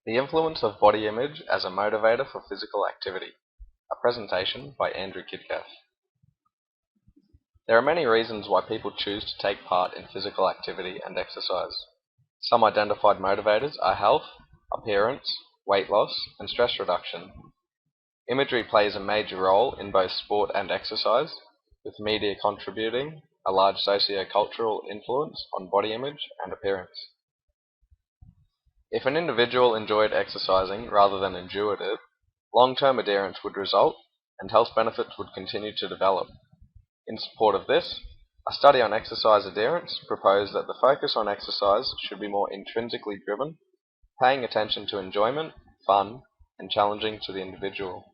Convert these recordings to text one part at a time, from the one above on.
The influence of body image as a motivator for physical activity. A presentation by Andrew Kidkath. There are many reasons why people choose to take part in physical activity and exercise. Some identified motivators are health, appearance, weight loss, and stress reduction. Imagery plays a major role in both sport and exercise, with media contributing a large socio-cultural influence on body image and appearance. If an individual enjoyed exercising rather than endured it, long-term adherence would result and health benefits would continue to develop. In support of this, a study on exercise adherence proposed that the focus on exercise should be more intrinsically driven, paying attention to enjoyment, fun, and challenging to the individual.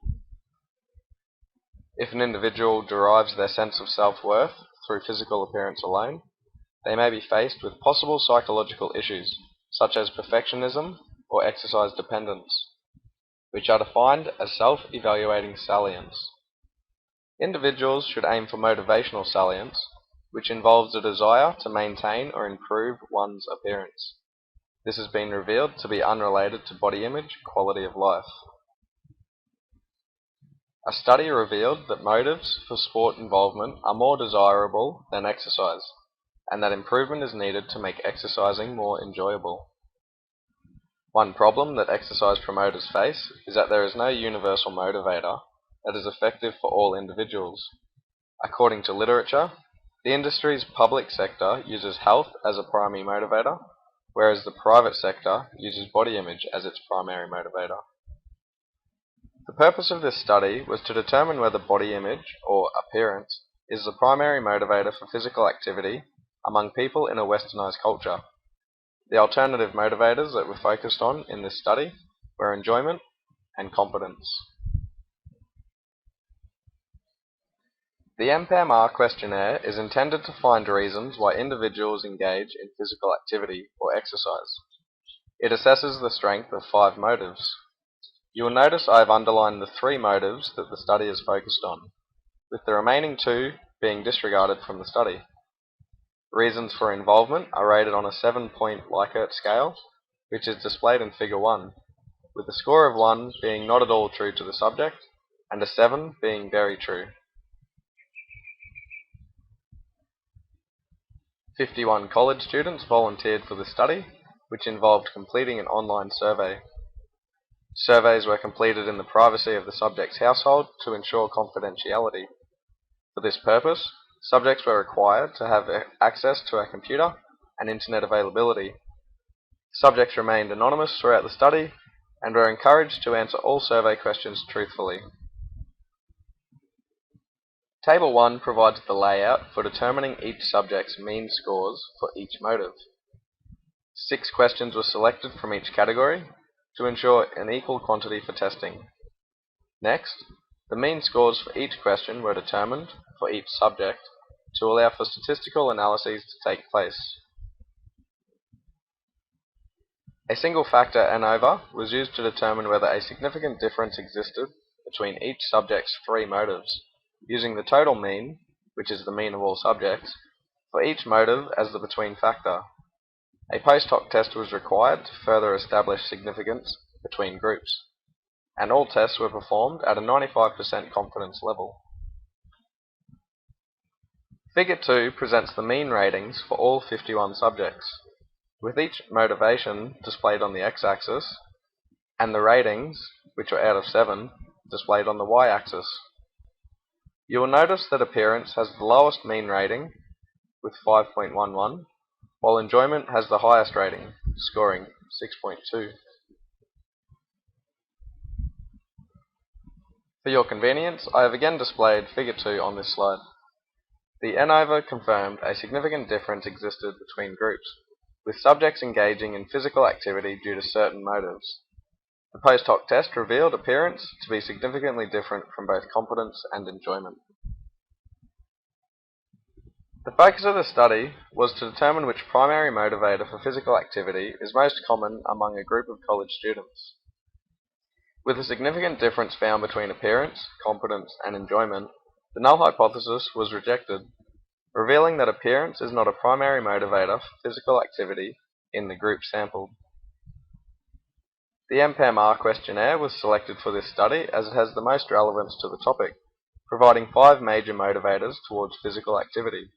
If an individual derives their sense of self-worth through physical appearance alone, they may be faced with possible psychological issues, such as perfectionism or exercise dependence, which are defined as self-evaluating salience. Individuals should aim for motivational salience, which involves a desire to maintain or improve one's appearance. This has been revealed to be unrelated to body image quality of life. A study revealed that motives for sport involvement are more desirable than exercise, and that improvement is needed to make exercising more enjoyable. One problem that exercise promoters face is that there is no universal motivator that is effective for all individuals. According to literature, the industry's public sector uses health as a primary motivator, whereas the private sector uses body image as its primary motivator. The purpose of this study was to determine whether body image, or appearance, is the primary motivator for physical activity among people in a westernized culture. The alternative motivators that were focused on in this study were enjoyment and competence. The MPMR questionnaire is intended to find reasons why individuals engage in physical activity or exercise. It assesses the strength of 5 motives. You will notice I have underlined the 3 motives that the study is focused on, with the remaining 2 being disregarded from the study. Reasons for involvement are rated on a 7-point Likert scale, which is displayed in Figure 1, with a score of 1 being not at all true to the subject, and a 7 being very true. 51 college students volunteered for the study, which involved completing an online survey. Surveys were completed in the privacy of the subject's household to ensure confidentiality. For this purpose, subjects were required to have access to a computer and internet availability. Subjects remained anonymous throughout the study and were encouraged to answer all survey questions truthfully. Table 1 provides the layout for determining each subject's mean scores for each motive. 6 questions were selected from each category to ensure an equal quantity for testing. Next, the mean scores for each question were determined for each subject to allow for statistical analyses to take place. A single factor ANOVA was used to determine whether a significant difference existed between each subject's 3 motives, using the total mean, which is the mean of all subjects, for each motive as the between factor. A post hoc test was required to further establish significance between groups, and all tests were performed at a 95% confidence level. Figure 2 presents the mean ratings for all 51 subjects, with each motivation displayed on the x-axis, and the ratings, which are out of 7, displayed on the y-axis. You will notice that appearance has the lowest mean rating, with 5.11, while enjoyment has the highest rating, scoring 6.2. For your convenience, I have again displayed Figure 2 on this slide. The ANOVA confirmed a significant difference existed between groups, with subjects engaging in physical activity due to certain motives. The post hoc test revealed appearance to be significantly different from both competence and enjoyment. The focus of the study was to determine which primary motivator for physical activity is most common among a group of college students. With a significant difference found between appearance, competence, and enjoyment, the null hypothesis was rejected, revealing that appearance is not a primary motivator for physical activity in the group sampled. The MPMR questionnaire was selected for this study as it has the most relevance to the topic, providing 5 major motivators towards physical activity.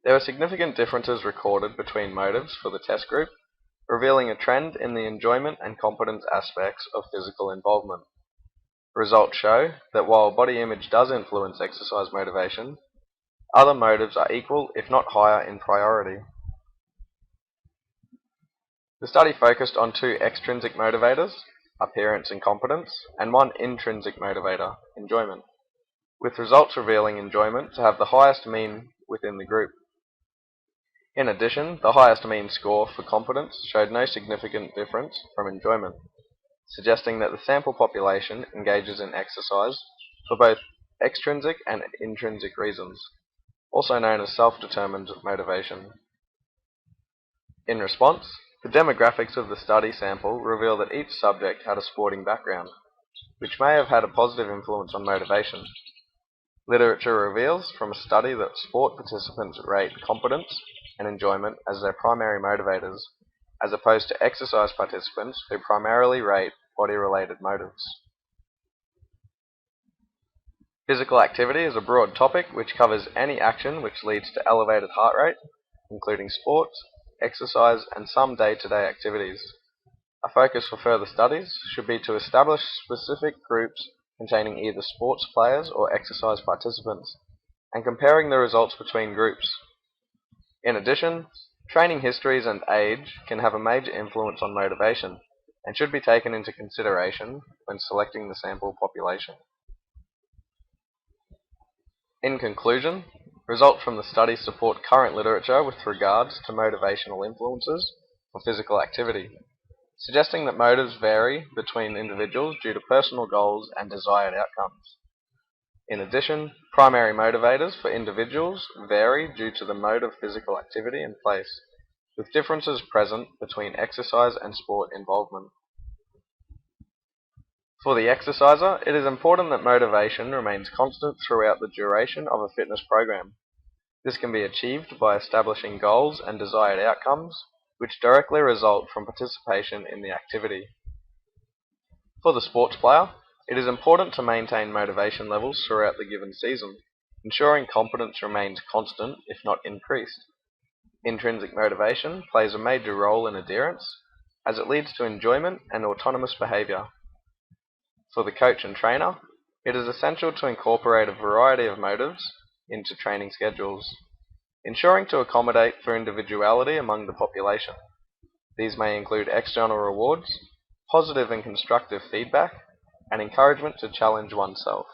There were significant differences recorded between motives for the test group, revealing a trend in the enjoyment and competence aspects of physical involvement. Results show that while body image does influence exercise motivation, other motives are equal, if not higher, in priority. The study focused on 2 extrinsic motivators, appearance and competence, and 1 intrinsic motivator, enjoyment, with results revealing enjoyment to have the highest mean within the group. In addition, the highest mean score for competence showed no significant difference from enjoyment, suggesting that the sample population engages in exercise for both extrinsic and intrinsic reasons, also known as self-determined motivation. In response, the demographics of the study sample reveal that each subject had a sporting background, which may have had a positive influence on motivation. Literature reveals from a study that sport participants rate competence and enjoyment as their primary motivators, as opposed to exercise participants who primarily rate body-related motives. Physical activity is a broad topic which covers any action which leads to elevated heart rate, including sports, exercise, and some day-to-day activities. A focus for further studies should be to establish specific groups containing either sports players or exercise participants, and comparing the results between groups. In addition, training histories and age can have a major influence on motivation, and should be taken into consideration when selecting the sample population. In conclusion, results from the study support current literature with regards to motivational influences for physical activity, suggesting that motives vary between individuals due to personal goals and desired outcomes. In addition, primary motivators for individuals vary due to the mode of physical activity in place, with differences present between exercise and sport involvement. For the exerciser, it is important that motivation remains constant throughout the duration of a fitness program. This can be achieved by establishing goals and desired outcomes, which directly result from participation in the activity. For the sports player, it is important to maintain motivation levels throughout the given season, ensuring competence remains constant, if not increased. Intrinsic motivation plays a major role in adherence, as it leads to enjoyment and autonomous behavior. For the coach and trainer, it is essential to incorporate a variety of motives into training schedules, ensuring to accommodate for individuality among the population. These may include external rewards, positive and constructive feedback, and encouragement to challenge oneself.